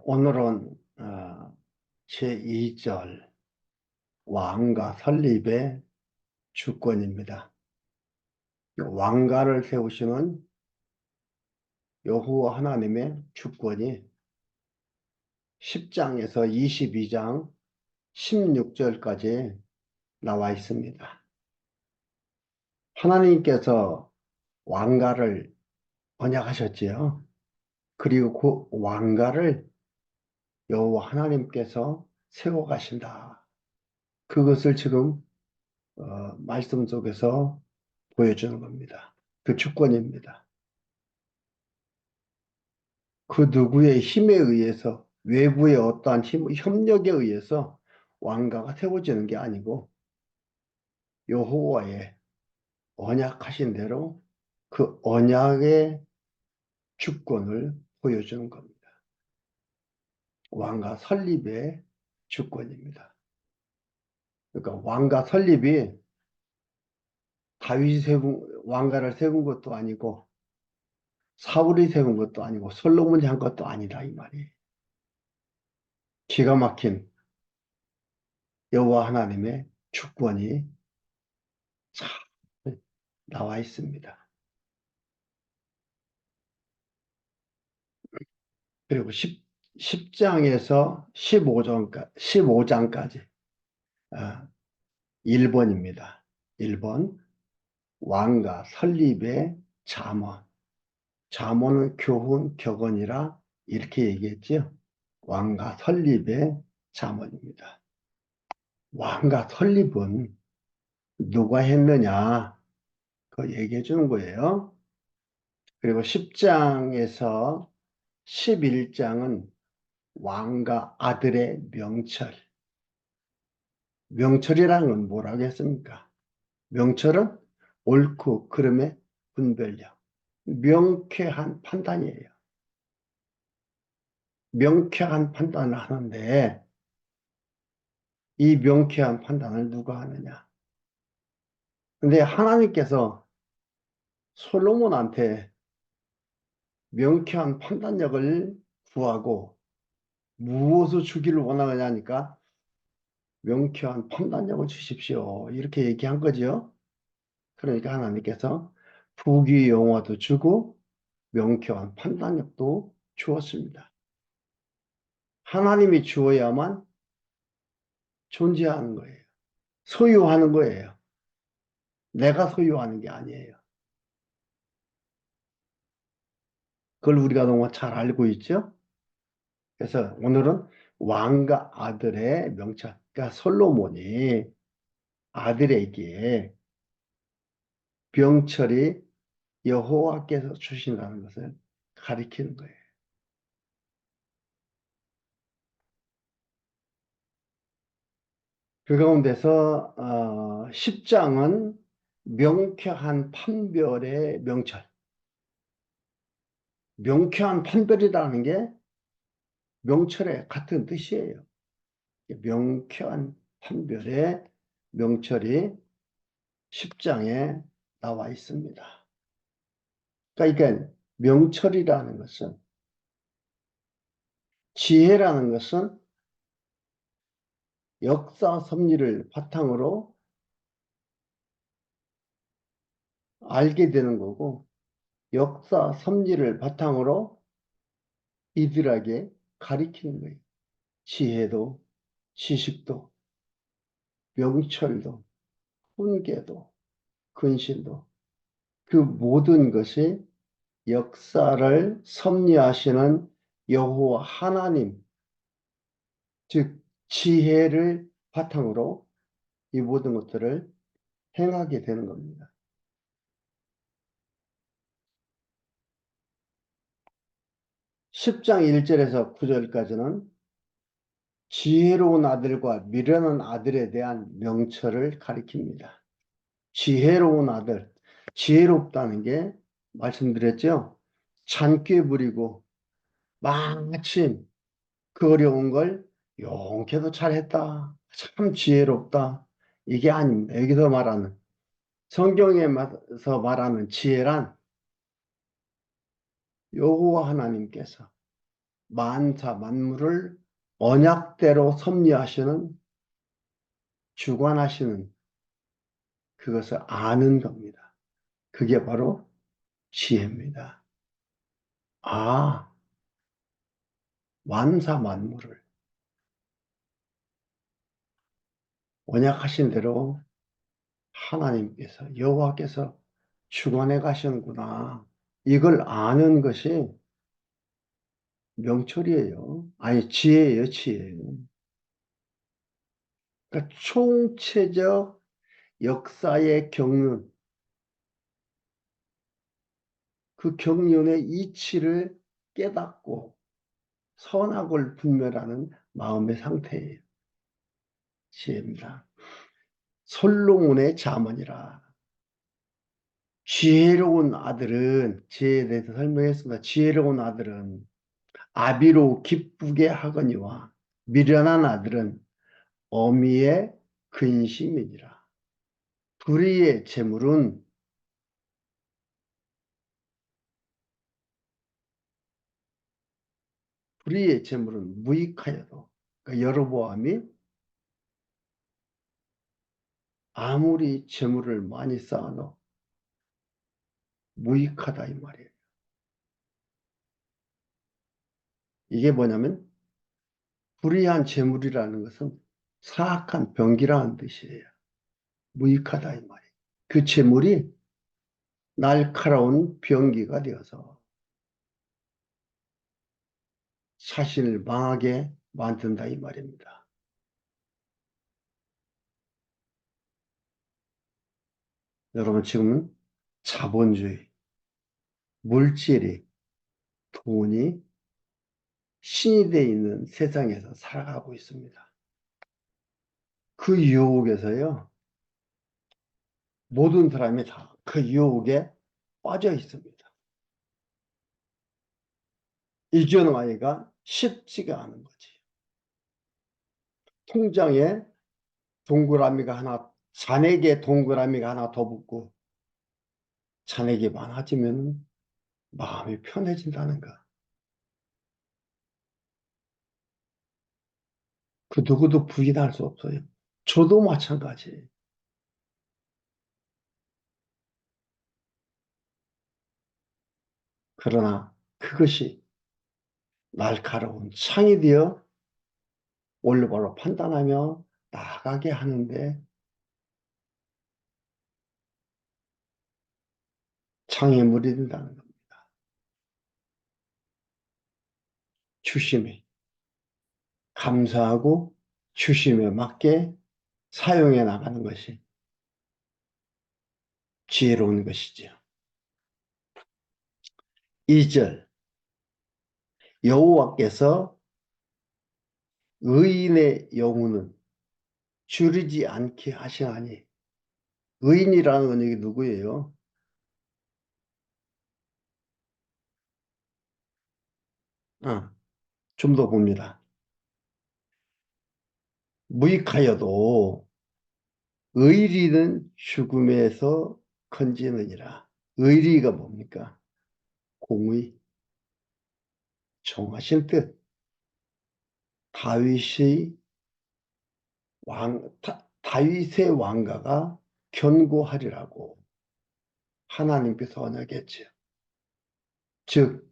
오늘은 제2절 왕가 설립의 주권입니다. 왕가를 세우시는 여호와 하나님의 주권이 10장에서 22장 16절까지 나와 있습니다. 하나님께서 왕가를 언약하셨지요. 그리고 그 왕가를 여호와 하나님께서 세워가신다. 그것을 지금 말씀 속에서 보여주는 겁니다. 그 주권입니다. 그 누구의 힘에 의해서, 외부의 어떠한 협력에 의해서 왕가가 세워지는 게 아니고 여호와의 언약하신 대로 그 언약의 주권을 보여주는 겁니다. 왕가 설립의 주권입니다. 그러니까 왕가 설립이 다윗이 세운 왕가를 세운 것도 아니고 사울이 세운 것도 아니고 솔로몬이 한 것도 아니다 이 말이에요. 기가 막힌 여호와 하나님의 주권이 잘 나와 있습니다. 그리고 10장에서 15장까지 1번입니다. 1번 왕가 설립의 잠언. 잠언은 교훈, 격언이라 이렇게 얘기했죠. 왕가 설립의 잠언입니다. 왕가 설립은 누가 했느냐? 그거 얘기해 주는 거예요. 그리고 10장에서 11장은 왕과 아들의 명철. 명철이라는 건 뭐라고 했습니까? 명철은 옳고 그름의 분별력. 명쾌한 판단이에요. 명쾌한 판단을 하는데 이 명쾌한 판단을 누가 하느냐? 근데 하나님께서 솔로몬한테 명쾌한 판단력을 구하고 무엇을 주기를 원하느냐니까 명쾌한 판단력을 주십시오. 이렇게 얘기한 거죠. 그러니까 하나님께서 부귀 영화도 주고 명쾌한 판단력도 주었습니다. 하나님이 주어야만 존재하는 거예요. 소유하는 거예요. 내가 소유하는 게 아니에요. 그걸 우리가 너무 잘 알고 있죠? 그래서 오늘은 왕과 아들의 명철, 그러니까 솔로몬이 아들에게 명철이 여호와께서 주신다는 것을 가리키는 거예요. 그 가운데서 10장은 명쾌한 판별의 명철. 명쾌한 판별이라는 게 명철의 같은 뜻이에요. 명쾌한 판별의 명철이 10장에 나와 있습니다. 그러니까 명철이라는 것은, 지혜라는 것은 역사 섭리를 바탕으로 알게 되는 거고, 역사 섭리를 바탕으로 이들에게 가리키는 거예요. 지혜도, 지식도, 명철도, 훈계도, 근신도, 그 모든 것이 역사를 섭리하시는 여호와 하나님, 즉 지혜를 바탕으로 이 모든 것들을 행하게 되는 겁니다. 10장 1절에서 9절까지는 지혜로운 아들과 미련한 아들에 대한 명철을 가리킵니다. 지혜로운 아들, 지혜롭다는 게 말씀드렸죠. 잔꾀 부리고 마침 그 어려운 걸 용케도 잘했다. 참 지혜롭다. 이게 아닙니다. 여기서 말하는, 성경에서 말하는 지혜란 여호와 하나님께서 만사 만물을 언약대로 섭리하시는, 주관하시는, 그것을 아는 겁니다. 그게 바로 지혜입니다. 아, 만사 만물을 언약하신 대로 하나님께서, 여호와께서 주관해 가시는구나. 이걸 아는 것이 명철이에요. 아니, 지혜예요, 지혜. 그러니까 총체적 역사의 경륜, 그 경륜의 이치를 깨닫고 선악을 분별하는 마음의 상태예요. 지혜입니다. 솔로몬의 잠언이라. 지혜로운 아들은, 지혜에 대해서 설명했습니다. 지혜로운 아들은 아비로 기쁘게 하거니와 미련한 아들은 어미의 근심이니라. 불의의 재물은, 불의의 재물은 무익하여도, 그러니까 여로보암이 아무리 재물을 많이 쌓아도 무익하다 이 말이에요. 이게 뭐냐면 불의한 재물이라는 것은 사악한 병기라는 뜻이에요. 무익하다 이 말이에요. 그 재물이 날카로운 병기가 되어서 자신을 망하게 만든다 이 말입니다. 여러분, 지금은 자본주의, 물질이, 돈이 신이 되어 있는 세상에서 살아가고 있습니다. 그 유혹에서요, 모든 사람이 다 그 유혹에 빠져 있습니다. 이겨나가기가 쉽지가 않은 거지. 통장에 동그라미가 하나, 잔액에 동그라미가 하나 더 붙고 잔액이 많아지면 마음이 편해진다는 거. 그 누구도 부인할 수 없어요. 저도 마찬가지예요. 그러나 그것이 날카로운 창이 되어 올바로 판단하며 나아가게 하는데 장애물이 된다는 겁니다. 주심에 감사하고 주심에 맞게 사용해 나가는 것이 지혜로운 것이죠. 2절, 여호와께서 의인의 영혼은 줄이지 않게 하시나니. 의인이라는 건 여기 누구예요? 좀 더 봅니다. 무익하여도 의리는 죽음에서 건지느니라. 의리가 뭡니까? 공의, 정하신 뜻. 다윗의 다윗의 왕가가 견고하리라고 하나님께서 언약했죠. 즉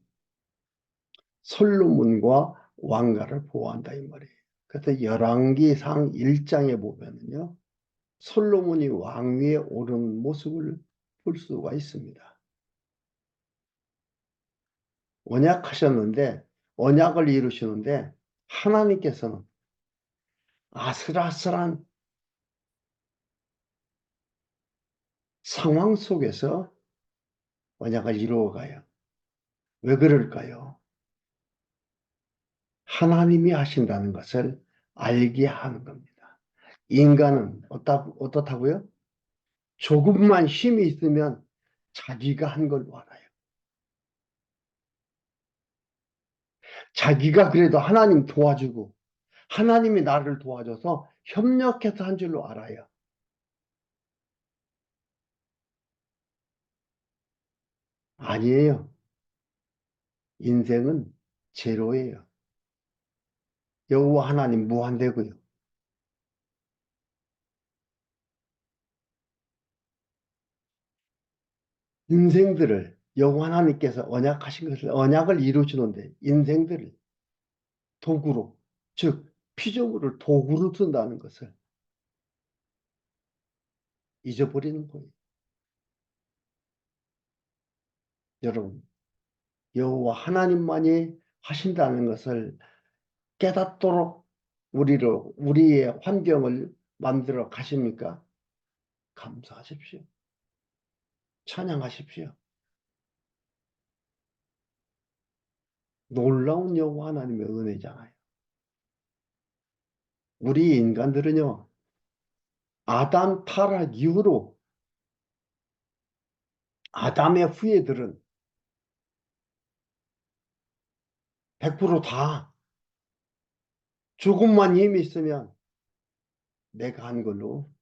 솔로몬과 왕가를 보호한다 이 말이에요. 그래서 열왕기상 1장에 보면은요, 솔로몬이 왕위에 오른 모습을 볼 수가 있습니다. 언약하셨는데, 언약을 이루시는데 하나님께서는 아슬아슬한 상황 속에서 언약을 이루어가요. 왜 그럴까요? 하나님이 하신다는 것을 알게 하는 겁니다. 인간은 어떻다고요? 조금만 힘이 있으면 자기가 한 걸로 알아요. 자기가 그래도 하나님 도와주고 하나님이 나를 도와줘서 협력해서 한 줄로 알아요. 아니에요. 인생은 제로예요. 여호와 하나님 무한대고요. 인생들을 여호와 하나님께서 언약하신 것을 언약을 이루시는데 인생들을 도구로, 즉 피조물을 도구로 쓴다는 것을 잊어버리는 거예요. 여러분, 여호와 하나님만이 하신다는 것을 깨닫도록 우리의 환경을 만들어 가십니까? 감사하십시오. 찬양하십시오. 놀라운 여호와 하나님의 은혜잖아요. 우리 인간들은요, 아담 타락 이후로 아담의 후예들은 100%다 조금만 힘이 있으면 내가 한 걸로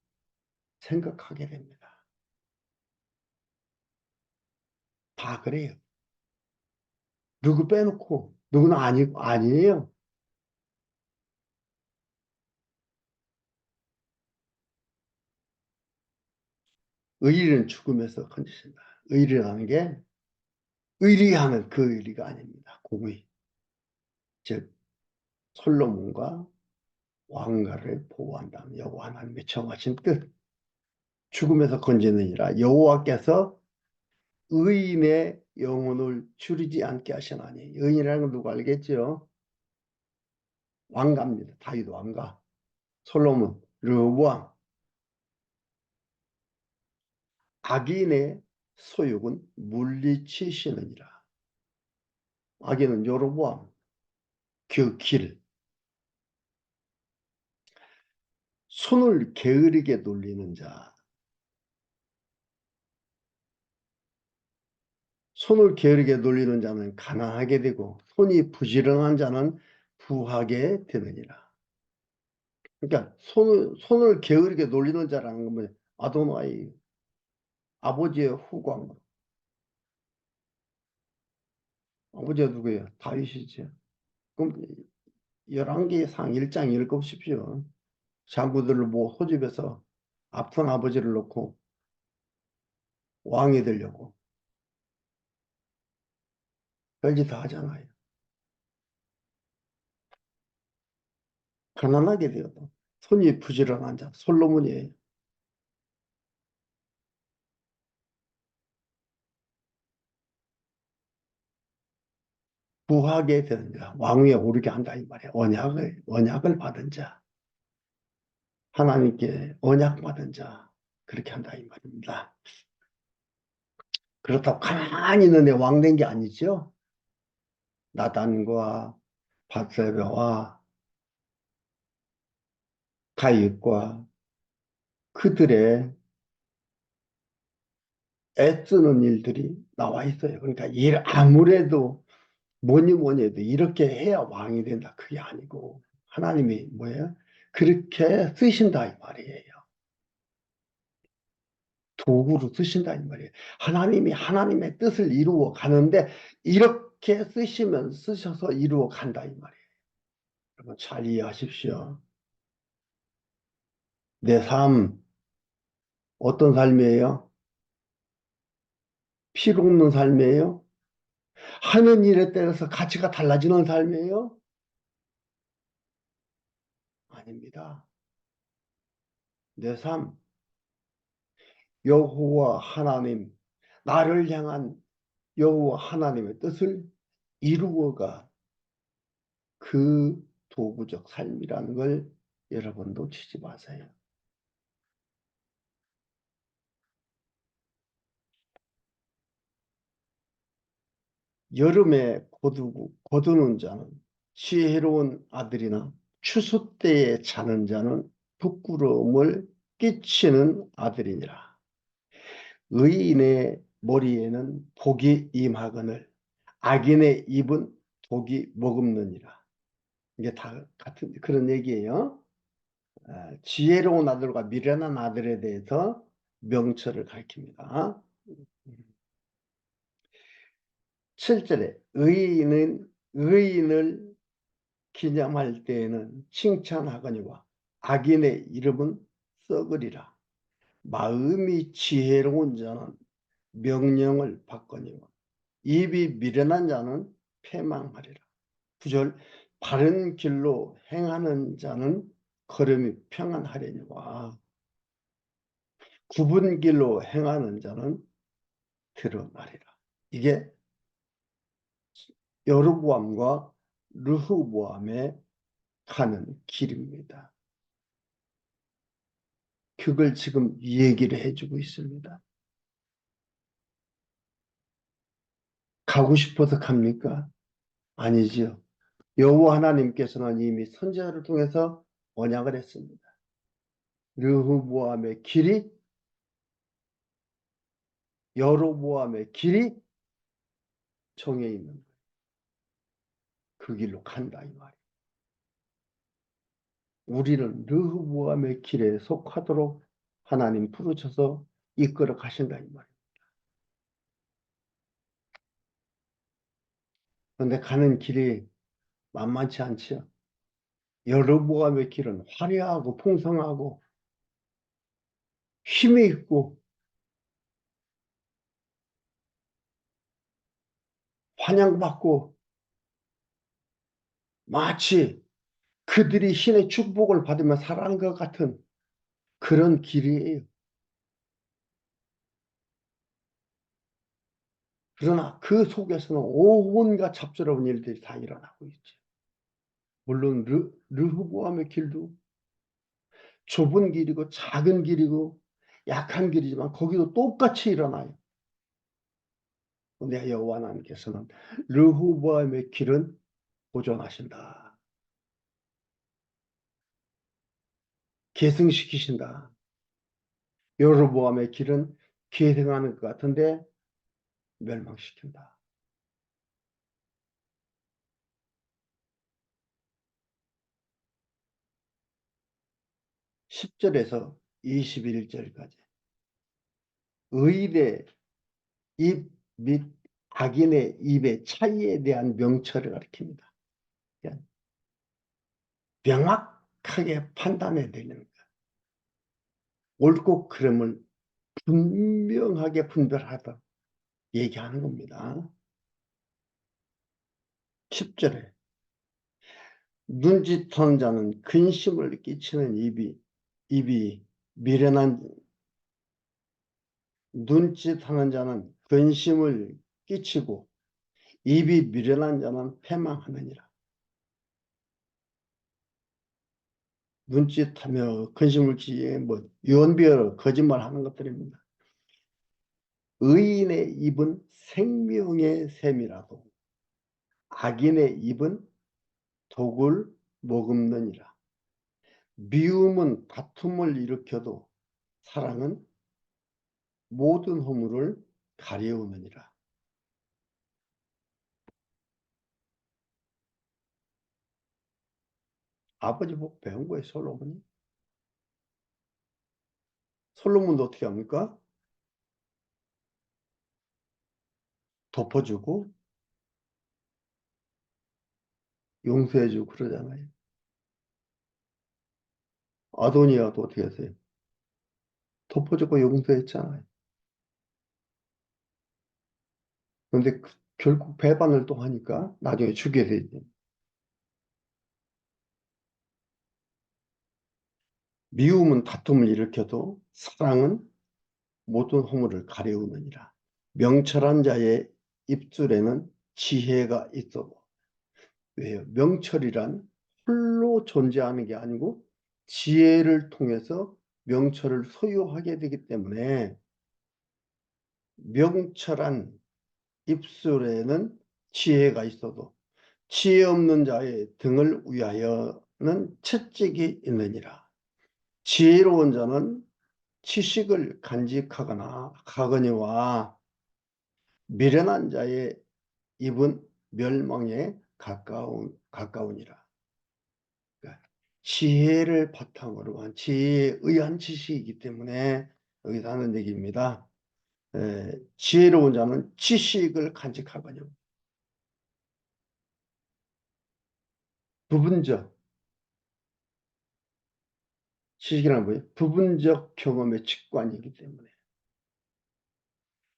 생각하게 됩니다. 다 그래요. 누구 빼놓고 누구는 아니에요. 의리는 죽음에서 건지신다. 의리라는 게 의리하는 그 의리가 아닙니다. 공의. 즉 솔로몬과 왕가를 보호한다는 여호와 하나님의 정하신 뜻. 죽음에서 건지느니라 여호와께서 의인의 영혼을 줄이지 않게 하시나니. 의인이라는 건 누구 알겠죠? 왕가입니다. 다윗 왕가. 솔로몬, 르호보암. 악인의 소욕은 물리치시느니라. 악인은 여로보암, 그 길. 손을 게으르게 놀리는 자. 손을 게으르게 놀리는 자는 가난하게 되고 손이 부지런한 자는 부하게 되느니라. 그러니까 손을 게으르게 놀리는 자라는 건 아도나이, 아버지의 후광. 아버지가 누구예요? 다윗이죠. 그럼 열왕기상 1장 읽어보십시오. 장군들을 소집해서 아픈 아버지를 놓고 왕이 되려고 별짓 다 하잖아요. 가난하게 되어도 손이 부지런한 자, 솔로몬이에요. 부하게 되는 자, 왕위에 오르게 한다 이 말이에요. 언약을 받은 자, 하나님께 언약 받은 자, 그렇게 한다 이 말입니다. 그렇다고 가만히 있는 애 왕 된 게 아니죠. 나단과 밧세바와 다윗과 그들의 애쓰는 일들이 나와 있어요. 그러니까 아무래도 뭐니 해도 이렇게 해야 왕이 된다. 그게 아니고 하나님이 뭐예요? 그렇게 쓰신다 이 말이에요. 도구로 쓰신다 이 말이에요. 하나님이 하나님의 뜻을 이루어 가는데 이렇게 쓰셔서 이루어 간다 이 말이에요. 여러분 잘 이해하십시오. 내 삶 어떤 삶이에요? 필요 없는 삶이에요? 하는 일에 따라서 가치가 달라지는 삶이에요? 아닙니다. 내 삶, 여호와 하나님, 나를 향한 여호와 하나님의 뜻을 이루어가 그 도구적 삶이라는 걸 여러분 놓치지 마세요. 여름에 거두는 자는 지혜로운 아들이나 추수 때에 자는 자는 부끄러움을 끼치는 아들이니라. 의인의 머리에는 복이 임하거늘 악인의 입은 독이 머금느니라. 이게 다 같은 그런 얘기예요. 지혜로운 아들과 미련한 아들에 대해서 명철을 가리킵니다. 7절에 의인은 의인을 기념할 때에는 칭찬하거니와 악인의 이름은 썩으리라. 마음이 지혜로운 자는 명령을 받거니와 입이 미련한 자는 패망하리라. 9절 바른 길로 행하는 자는 걸음이 평안하려니와 굽은 길로 행하는 자는 드러나리라. 이게 여로보암과 르호보암의 가는 길입니다. 그걸 지금 얘기를 해주고 있습니다. 가고 싶어서 갑니까? 아니지요. 여호와 하나님께서는 이미 선지자를 통해서 언약을 했습니다. 르호보암의 길이 여로보암의 길이 정해 있는 거예요. 그 길로 간다 이 말이에요. 우리는 르호보암의 길에 속하도록 하나님 부르셔서 이끌어 가신다 이 말이에요. 그런데 가는 길이 만만치 않지요. 여로보암의 길은 화려하고 풍성하고 힘이 있고 환영받고 마치 그들이 신의 축복을 받으며 살아가는 것 같은 그런 길이에요. 그러나 그 속에서는 온갖 잡스러운 일들이 다 일어나고 있죠. 물론 르호보암의 길도 좁은 길이고 작은 길이고 약한 길이지만 거기도 똑같이 일어나요. 근데 여호와 하나님께서는 르호보암의 길은 보존하신다. 계승시키신다. 여로보암의 길은 계승하는 것 같은데 멸망시킨다. 10절에서 21절까지 의인의 입 및 악인의 입의 차이에 대한 명철을 가리킵니다. 그러니까 명확하게 판단해야 되는 거예요. 옳고 그름을 분명하게 분별하다 얘기하는 겁니다. 10절에 눈짓하는 자는 근심을 끼치는 입이 미련한 눈짓하는 자는 근심을 끼치고 입이 미련한 자는 패망하느니라. 눈짓하며 근심을 끼치에 유언비어 거짓말하는 것들입니다. 의인의 입은 생명의 샘이라도 악인의 입은 독을 머금느니라. 미움은 다툼을 일으켜도 사랑은 모든 허물을 가려우느니라. 아버지 보고 배운 거예요, 솔로몬이. 솔로몬도 어떻게 합니까? 덮어주고 용서해주고 그러잖아요. 아도니아도 어떻게 했어요? 덮어주고 용서했잖아요. 그런데 결국 배반을 또 하니까 나중에 죽게 되지. 미움은 다툼을 일으켜도 사랑은 모든 허물을 가려우느니라. 명철한 자의 입술에는 지혜가 있어도 왜요? 명철이란 홀로 존재하는 게 아니고 지혜를 통해서 명철을 소유하게 되기 때문에 명철한 입술에는 지혜가 있어도 지혜 없는 자의 등을 위하여는 채찍이 있느니라. 지혜로운 자는 지식을 간직하거나 가거니와 미련한 자의 입은 멸망에 가까우니라. 그러니까 지혜를 바탕으로 한 지혜에 의한 지식이기 때문에 여기서 하는 얘기입니다. 지혜로운 자는 지식을 간직하거니와 부분적, 지식이란 뭐예요? 부분적 경험의 직관이기 때문에.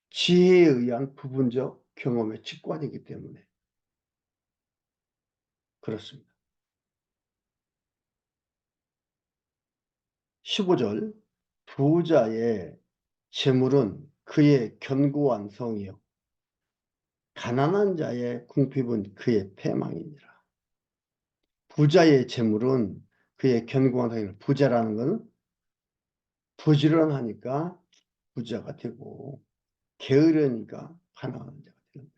지혜에 의한 부분적 경험의 직관이기 때문에 그렇습니다. 15절, 부자의 재물은 그의 견고한 성이요 가난한 자의 궁핍은 그의 패망이니라. 부자의 재물은 그의 견고한 성이라. 부자라는 것은 부지런하니까 부자가 되고 게으르니까 가난한 자가 되는 거예요.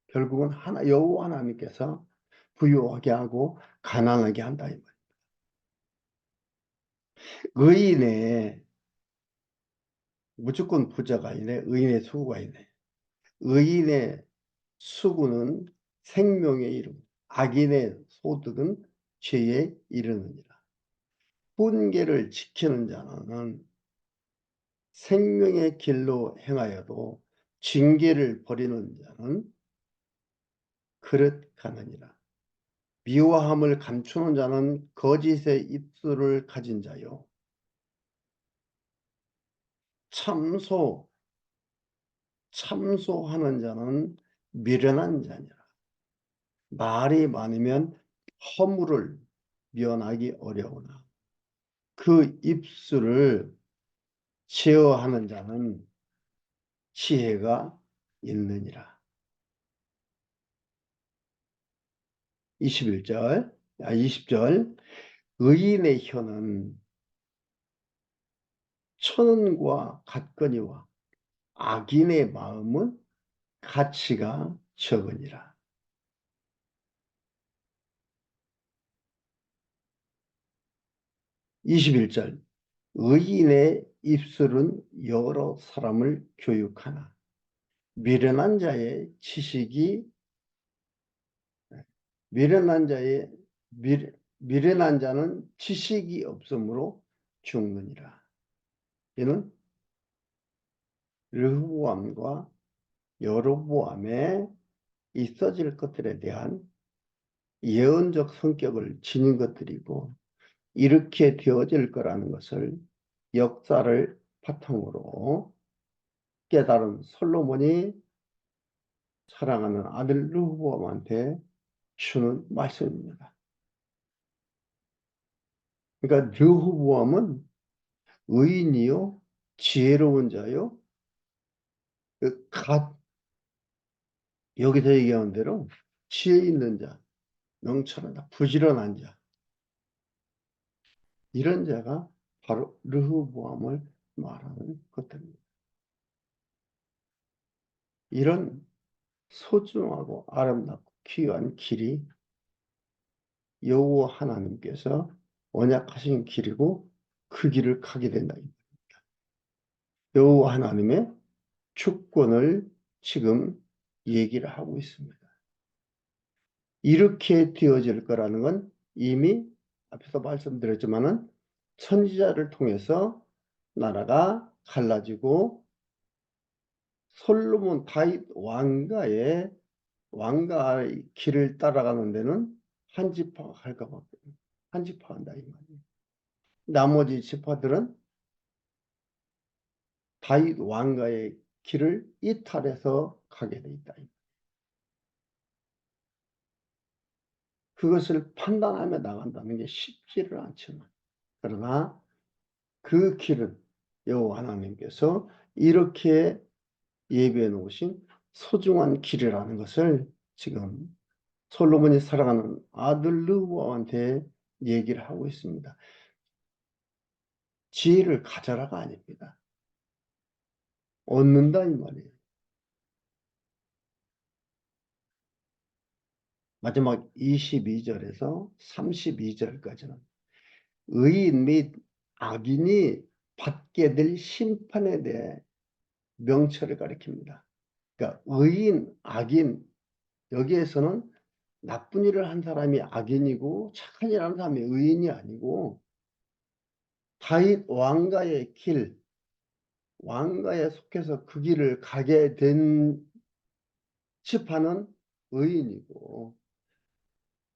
결국은 여호와 하나님께서 부유하게 하고 가난하게 한다 이 말이에요. 의인의 무조건 부자가 있네. 의인의 수고가 있네. 의인의 수고는 생명의 이름, 악인의 소득은 죄에 이르느니라. 훈계를 지키는 자는 생명의 길로 행하여도 징계를 버리는 자는 그릇 가느니라. 미워함을 감추는 자는 거짓의 입술을 가진 자요. 참소, 참소하는 자는 미련한 자니라. 말이 많으면 허물을 면하기 어려우나 그 입술을 제어하는 자는 지혜가 있느니라. 20절. 의인의 혀는 천은과 같거니와 악인의 마음은 가치가 적으니라. 21절. 의인의 입술은 여러 사람을 교육하나 미련한 자의 지식이 미련한 자의 미련한 자는 지식이 없으므로 죽느니라. 이는 르후보암과 여로보암에 있어질 것들에 대한 예언적 성격을 지닌 것들이고 이렇게 되어질 거라는 것을 역사를 바탕으로 깨달은 솔로몬이 사랑하는 아들 르후보암한테 주는 말씀입니다. 그러니까 르후보암은 의인이요 지혜로운 자요 그 여기서 얘기하는 대로 지혜 있는 자, 명철한 자, 부지런한 자 이런 자가 바로 르후보암을 말하는 것들입니다. 이런 소중하고 아름답고 귀한 길이 여호와 하나님께서 언약하신 길이고 그 길을 가게 된다. 여호와 하나님의 주권을 지금 얘기를 하고 있습니다. 이렇게 되어질 거라는 건 이미 앞에서 말씀드렸지만은 선지자를 통해서 나라가 갈라지고 솔로몬 다윗 왕가의 길을 따라가는 데는 한 지파가 갈까 봐 한 지파 한다 이 말이에요. 나머지 지파들은 다윗 왕가의 길을 이탈해서 가게 돼 있다. 그것을 판단하며 나간다는 게 쉽지를 않지만 그러나 그 길은 여호와 하나님께서 이렇게 예비해 놓으신 소중한 길이라는 것을 지금 솔로몬이 사랑하는 아들 르호보암한테 얘기를 하고 있습니다. 지혜를 가져라가 아닙니다. 얻는다 이 말이에요. 마지막 22절에서 32절까지는 의인 및 악인이 받게 될 심판에 대해 명철을 가리킵니다. 그러니까 의인, 악인 여기에서는 나쁜 일을 한 사람이 악인이고 착한 일을 하는 사람이 의인이 아니고 다윗 왕가의 길, 왕가에 속해서 그 길을 가게 된 지파는 의인이고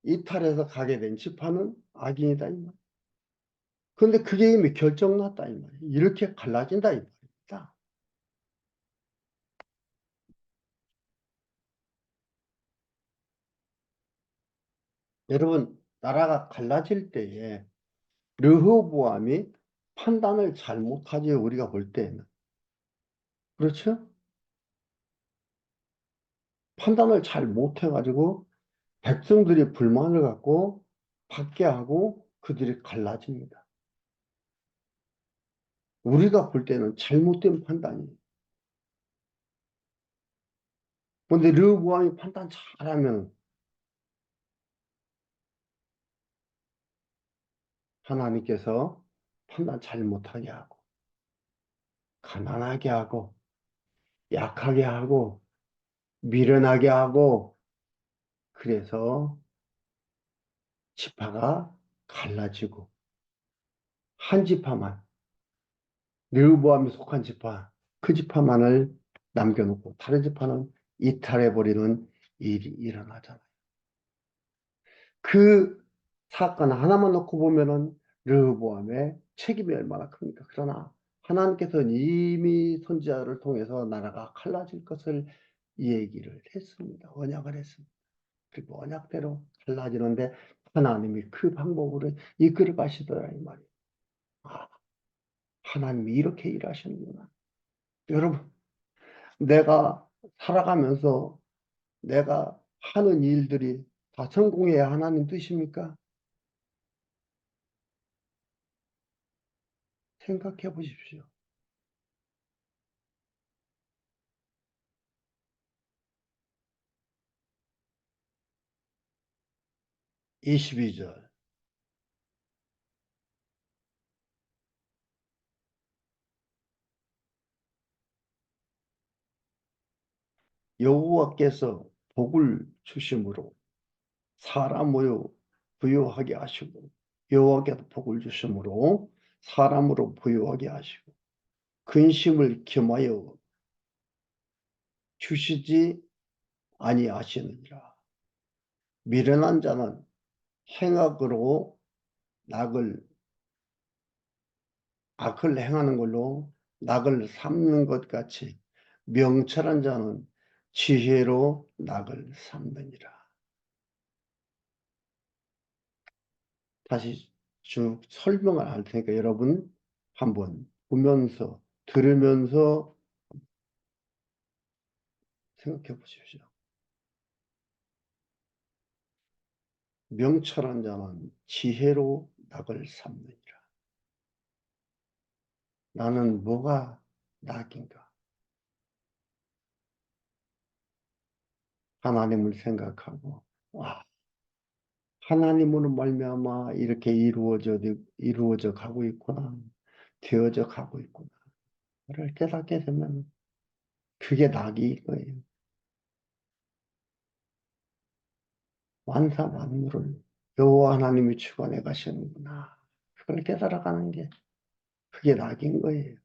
이탈해서 가게 된 지파는 악인이다 이 말. 근데 그게 이미 결정났다 이 말이에요. 이렇게 갈라진다 이 말입니다. 여러분 나라가 갈라질 때에 르호보암이 판단을 잘못하지 우리가 볼 때에는 그렇죠? 판단을 잘 못해가지고 백성들이 불만을 갖고 받게 하고 그들이 갈라집니다. 우리가 볼 때는 잘못된 판단이에요. 근데 르호보암이 판단 잘하면 하나님께서 판단 잘못하게 하고 가난하게 하고 약하게 하고 미련하게 하고 그래서 지파가 갈라지고 한 지파만 르호보암이 속한 지파 그 지파만을 남겨놓고 다른 지파는 이탈해버리는 일이 일어나잖아요. 그 사건 하나만 놓고 보면은 르호보암의 책임이 얼마나 큽니까? 그러나 하나님께서는 이미 선지자를 통해서 나라가 갈라질 것을 얘기를 했습니다. 언약을 했습니다. 그리고 언약대로 갈라지는데 하나님이 그 방법으로 이끌어 가시더라 이 말이에요. 아, 하나님이 이렇게 일하시는구나. 여러분, 내가 살아가면서 내가 하는 일들이 다 성공해야 하나님 뜻입니까? 생각해 보십시오. 22절. 여호와께서 복을 주심으로 사람으로 부유하게 하시고 여호와께서 복을 주심으로 사람으로 부유하게 하시고 근심을 겸하여 주시지 아니하시느니라. 미련한 자는 행악으로 낙을 악을 행하는 걸로 낙을 삼는 것 같이 명철한 자는 지혜로 낙을 삼느니라. 다시 쭉 설명을 할 테니까 여러분 한번 보면서 들으면서 생각해 보십시오. 명철한 자는 지혜로 낙을 삼느니라. 나는 뭐가 낙인가? 하나님을 생각하고 와, 하나님으로 말미암아 이렇게 이루어져 가고 있구나. 되어져 가고 있구나. 를 깨닫게 되면 그게 낙이 거예요. 만사 만물을 여호와 하나님이 주관해 가시는구나. 그걸 깨달아가는 게 그게 낙인 거예요.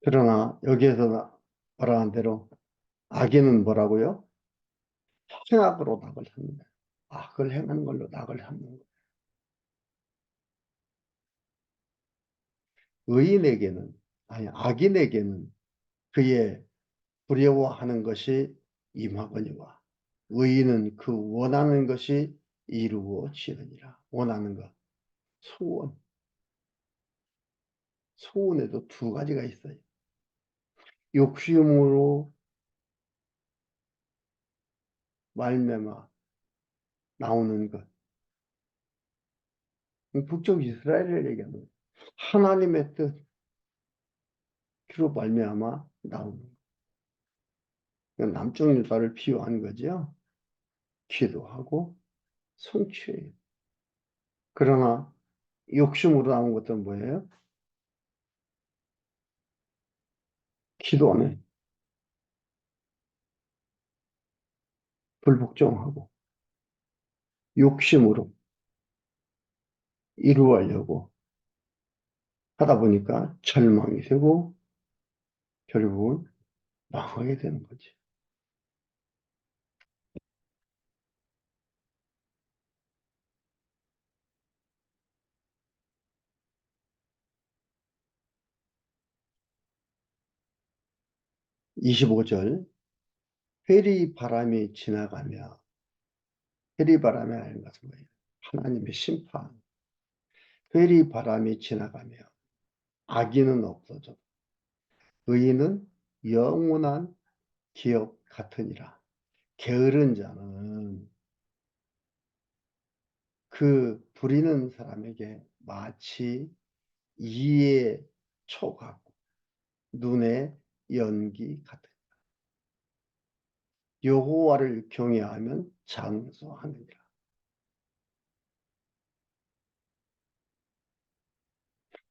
그러나 여기에서 말하는 대로 악인은 뭐라고요? 행악으로 낙을 삼는다. 악을 행하는 걸로 낙을 삼는 거예요. 의인에게는 아니 악인에게는 그의 두려워하는 것이 임하거니와 의인은 그 원하는 것이 이루어지느니라. 원하는 것. 소원. 소원에도 두 가지가 있어요. 욕심으로 말미암아 나오는 것. 북쪽 이스라엘을 얘기하는 거예요. 하나님의 뜻으로 말미암아 나오는 것. 남쪽 유다를 비유한 거죠. 기도하고 성취해요. 그러나 욕심으로 나온 것은 뭐예요? 기도 안 해. 불복종하고 욕심으로 이루려고 하다 보니까 절망이 되고 결국은 망하게 되는 거지. 25절 회리 바람이 지나가며 회리 바람이라는 것은 뭐예요? 하나님의 심판. 회리 바람이 지나가며 악인은 없어져 의인은 영원한 기업 같으니라. 게으른 자는 그 부리는 사람에게 마치 이의 초 같고 눈의 연기 같으니라. 여호와를 경외하면 장수하느니라.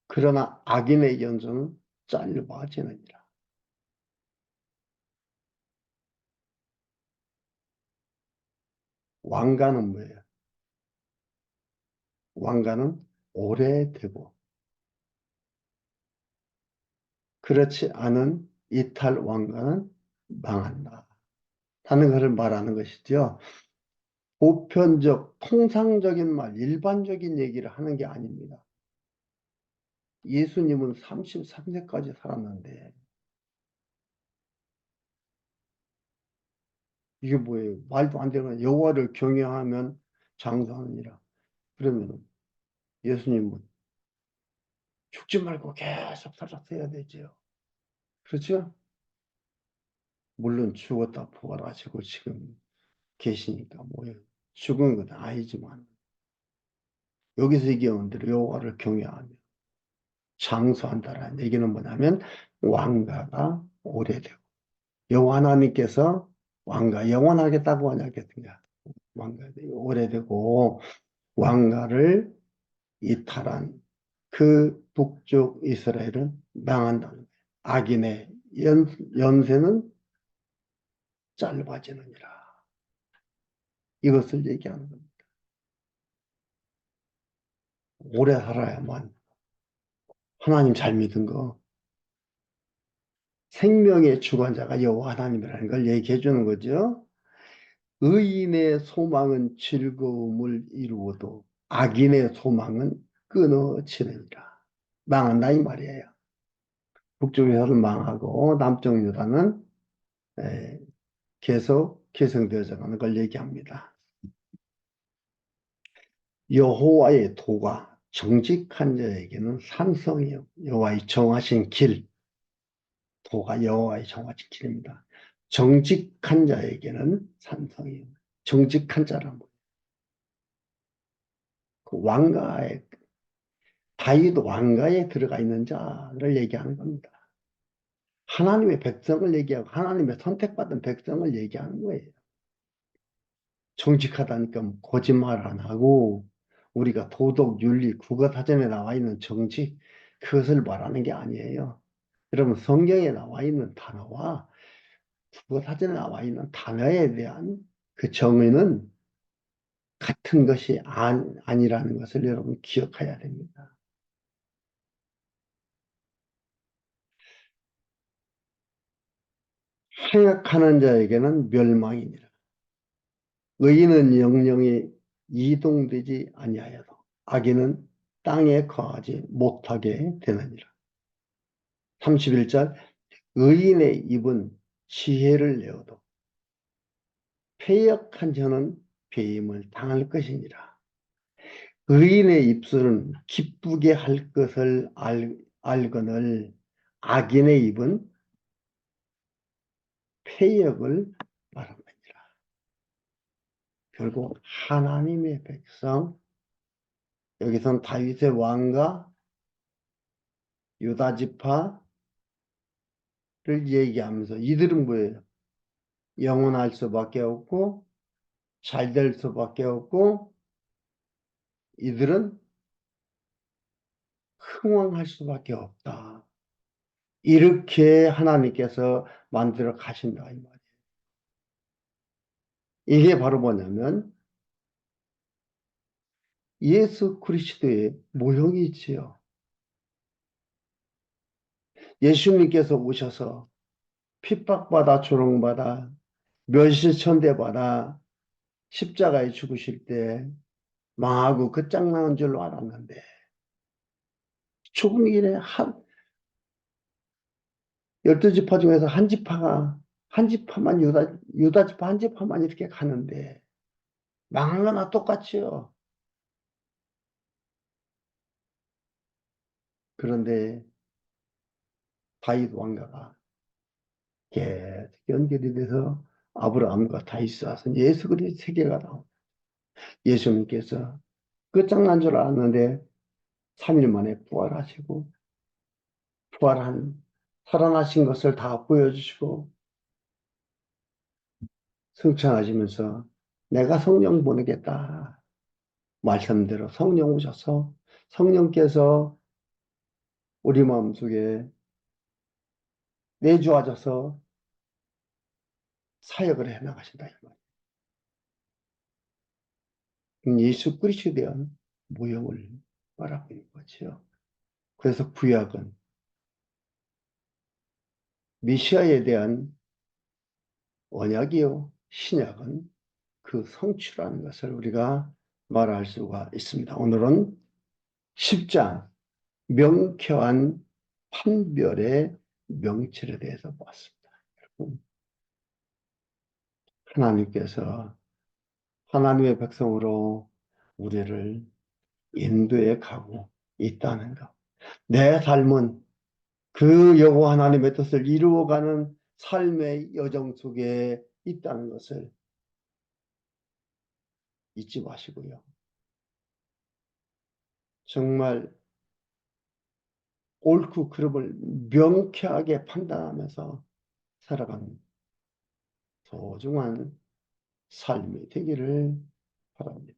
그러나 악인의 연소는 짧아지느니라. 왕가는 뭐예요? 왕가는 오래되고 그렇지 않은 이탈 왕가는 망한다 하는 것을 말하는 것이죠. 보편적, 통상적인 말, 일반적인 얘기를 하는 게 아닙니다. 예수님은 33세까지 살았는데 이게 뭐예요? 말도 안 되는 여호와를 경외하면 장수하느니라. 그러면 예수님은 죽지 말고 계속 살았어야 되죠. 그렇죠? 물론 죽었다 부활하시고 지금 계시니까 뭐예요? 죽은 건 아니지만 여기서 얘기하는 대로 여호와를 경외하며 장수한다라는 얘기는 뭐냐면 왕가가 오래되고 여호와 하나님께서 왕가 영원하겠다고 하냐겠느냐 왕가 오래되고 왕가를 이탈한 그 북쪽 이스라엘은 망한다는 거예요. 악인의 연세는 짧아지느니라. 이것을 얘기하는 겁니다. 오래 살아야만 하나님 잘 믿은 거 생명의 주관자가 여호와 하나님이라는 걸 얘기해 주는 거죠. 의인의 소망은 즐거움을 이루어도 악인의 소망은 끊어지느니라. 망한다 이 말이에요. 북쪽 유다는 망하고 남쪽 유다는 계속 계승되어져 가는 걸 얘기합니다. 여호와의 도가 정직한 자에게는 산성이요. 여호와의 정하신 길, 도가 여호와의 정하신 길입니다. 정직한 자에게는 산성이요. 정직한 자란 뭐? 그 왕가에 다윗 왕가에 들어가 있는 자를 얘기하는 겁니다. 하나님의 백성을 얘기하고 하나님의 선택받은 백성을 얘기하는 거예요. 정직하다니까 거짓말 안 하고 우리가 도덕, 윤리, 국어사전에 나와 있는 정직 그것을 말하는 게 아니에요. 여러분 성경에 나와 있는 단어와 국어사전에 나와 있는 단어에 대한 그 정의는 같은 것이 아니라는 것을 여러분 기억해야 됩니다. 행악하는 자에게는 멸망이니라. 의인은 영영이 이동되지 아니하여도 악인은 땅에 거하지 못하게 되느니라. 31절 의인의 입은 지혜를 내어도 패역한 자는 배임을 당할 것이니라. 의인의 입술은 기쁘게 할 것을 알거늘 악인의 입은 패역을 말합니다. 결국 하나님의 백성, 여기선 다윗의 왕과 유다 지파를 얘기하면서 이들은 뭐예요? 영원할 수밖에 없고 잘 될 수밖에 없고 이들은 흥왕할 수밖에 없다. 이렇게 하나님께서 만들어 가신다 이 말이에요. 이게 바로 뭐냐면 예수 그리스도의 모형이지요. 예수님께서 오셔서 핍박받아 조롱받아 멸시천대받아 십자가에 죽으실 때 망하고 끝장나는 줄로 알았는데 죽은 길에 열두 지파 중에서 한 지파가, 한 지파만 유다 지파 한 지파만 이렇게 가는데, 망한 거나 똑같지요. 그런데 다윗 왕가가 계속 연결이 돼서 아브라함과 다윗이 와서 예수 그리스도 세계가 나옵니다. 예수님께서 끝장난 줄 알았는데 3일 만에 부활하시고 부활한 살아나신 것을 다 보여주시고 승천하시면서 내가 성령 보내겠다 말씀대로 성령 오셔서 성령께서 우리 마음속에 내주하셔서 사역을 해나가신다 이 말이에요. 예수 그리스도에 대한 모형을 말하고 있는 거죠. 그래서 구약은 메시아에 대한 언약이요, 신약은 그 성취라는 것을 우리가 말할 수가 있습니다. 오늘은 10장 명쾌한 판별의 명철에 대해서 보았습니다. 여러분, 하나님께서 하나님의 백성으로 우리를 인도해 가고 있다는 것. 내 삶은 그 여호와 하나님의 뜻을 이루어가는 삶의 여정 속에 있다는 것을 잊지 마시고요. 정말 옳고 그름을 명쾌하게 판단하면서 살아가는 소중한 삶이 되기를 바랍니다.